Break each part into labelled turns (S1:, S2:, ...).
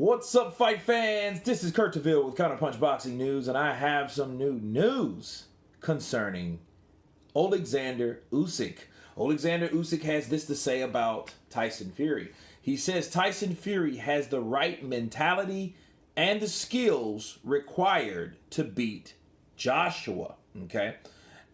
S1: What's up, fight fans? This is Kurt DeVille with Counterpunch Boxing News, and I have some new news concerning Oleksandr Usyk. Oleksandr Usyk has this to say about Tyson Fury. He says Tyson Fury has the right mentality and the skills required to beat Joshua. Okay,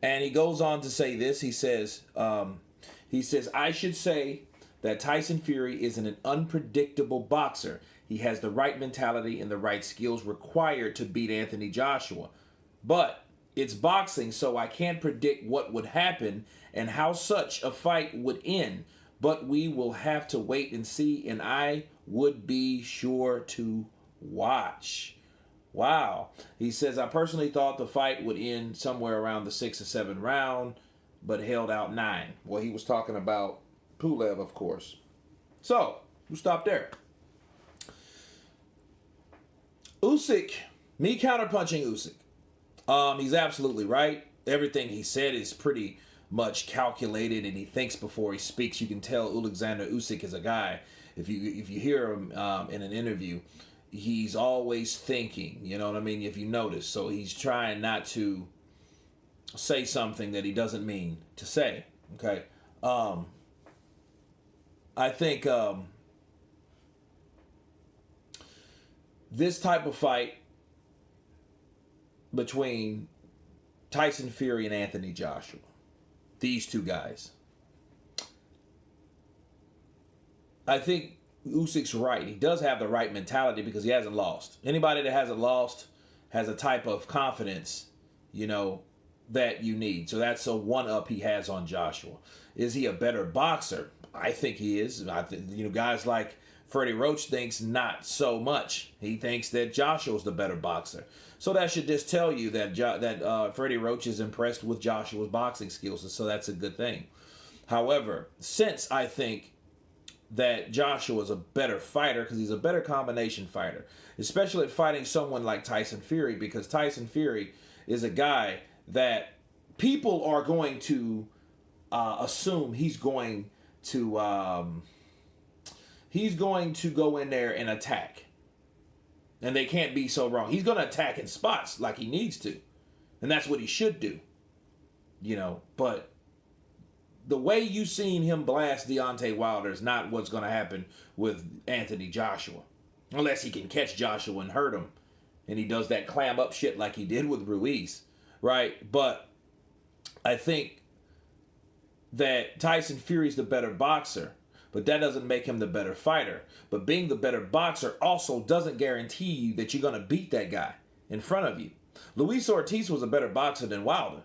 S1: and he goes on to say this. He says, I should say that Tyson Fury is an unpredictable boxer. He has the right mentality and the right skills required to beat Anthony Joshua. But it's boxing, so I can't predict what would happen and how such a fight would end. But we will have to wait and see, and I would be sure to watch. Wow. He says, I personally thought the fight would end somewhere around the 6 or 7 round, but held out 9. Well, he was talking about Pulev, of course. So, we'll stop there. Usyk, me counterpunching Usyk. He's absolutely right. Everything he said is pretty much calculated, and he thinks before he speaks. You can tell Oleksandr Usyk is a guy. If you hear him in an interview, he's always thinking. You know what I mean? If you notice, so he's trying not to say something that he doesn't mean to say. Okay. I think this type of fight between Tyson Fury and Anthony Joshua, these two guys, I think Usyk's right. He does have the right mentality because he hasn't lost. Anybody that hasn't lost has a type of confidence, that you need. So that's a one-up he has on Joshua. Is he a better boxer? I think he is. Guys like Freddie Roach thinks not so much. He thinks that Joshua's the better boxer. So that should just tell you that Freddie Roach is impressed with Joshua's boxing skills, and so that's a good thing. However, since I think that Joshua's a better fighter because he's a better combination fighter, especially at fighting someone like Tyson Fury, because Tyson Fury is a guy that people are going to assume he's going to go in there and attack. And they can't be so wrong. He's going to attack in spots like he needs to. And that's what he should do. But the way you seen him blast Deontay Wilder is not what's going to happen with Anthony Joshua. Unless he can catch Joshua and hurt him. And he does that clam up shit like he did with Ruiz. Right? But I think that Tyson Fury's the better boxer. But that doesn't make him the better fighter. But being the better boxer also doesn't guarantee you that you're going to beat that guy in front of you. Luis Ortiz was a better boxer than Wilder.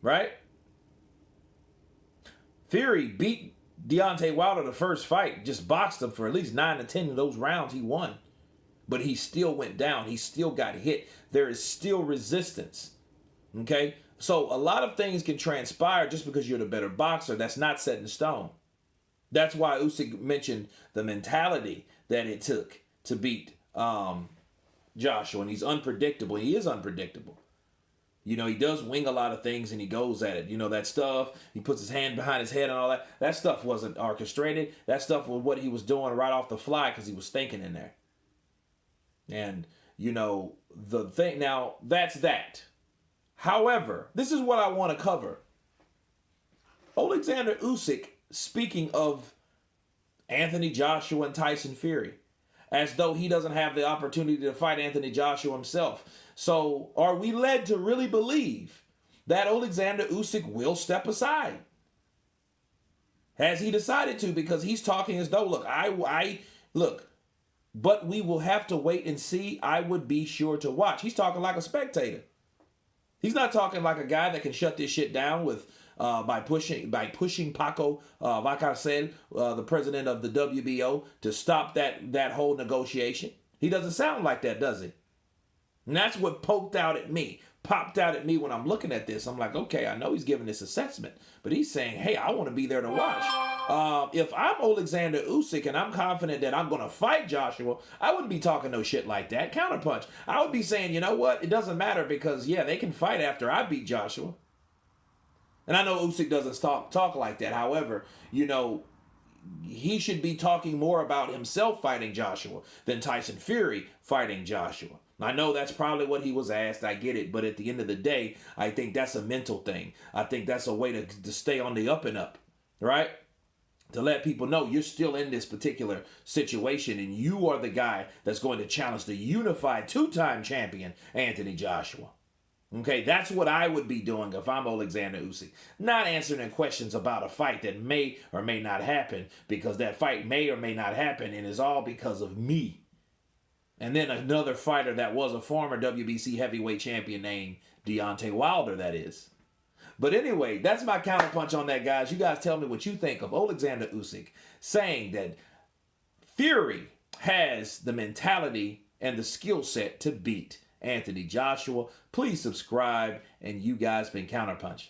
S1: Right? Fury beat Deontay Wilder the first fight. Just boxed him for at least 9 to 10 of those rounds he won. But he still went down. He still got hit. There is still resistance. Okay? So a lot of things can transpire just because you're the better boxer. That's not set in stone. That's why Usyk mentioned the mentality that it took to beat Joshua. And he's unpredictable. He is unpredictable. He does wing a lot of things and he goes at it. That stuff, he puts his hand behind his head and all that. That stuff wasn't orchestrated. That stuff was what he was doing right off the fly because he was thinking in there. And, the thing, now, that's that. However, this is what I want to cover. Oleksandr Usyk, speaking of Anthony Joshua and Tyson Fury, as though he doesn't have the opportunity to fight Anthony Joshua himself. So are we led to really believe that Oleksandr Usyk will step aside? Has he decided to? Because he's talking as though, look, but we will have to wait and see. I would be sure to watch. He's talking like a spectator. He's not talking like a guy that can shut this shit down with by pushing Paco Valcárcel, the president of the WBO, to stop that whole negotiation. He doesn't sound like that, does he? And that's what popped out at me when I'm looking at this. I'm like, okay, I know he's giving this assessment, but he's saying, hey, I want to be there to watch. If I'm Oleksandr Usyk and I'm confident that I'm going to fight Joshua, I wouldn't be talking no shit like that. Counterpunch. I would be saying, you know what? It doesn't matter because, yeah, they can fight after I beat Joshua. And I know Usyk doesn't talk like that. However, he should be talking more about himself fighting Joshua than Tyson Fury fighting Joshua. I know that's probably what he was asked. I get it. But at the end of the day, I think that's a mental thing. I think that's a way to stay on the up and up, right? To let people know you're still in this particular situation and you are the guy that's going to challenge the unified two-time champion, Anthony Joshua. Okay, that's what I would be doing if I'm Oleksandr Usyk. Not answering questions about a fight that may or may not happen, because that fight may or may not happen and is all because of me. And then another fighter that was a former WBC heavyweight champion named Deontay Wilder, that is. But anyway, that's my counterpunch on that, guys. You guys tell me what you think of Oleksandr Usyk saying that Fury has the mentality and the skill set to beat Anthony Joshua. Please subscribe, and you guys been Counterpunch.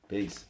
S1: Peace.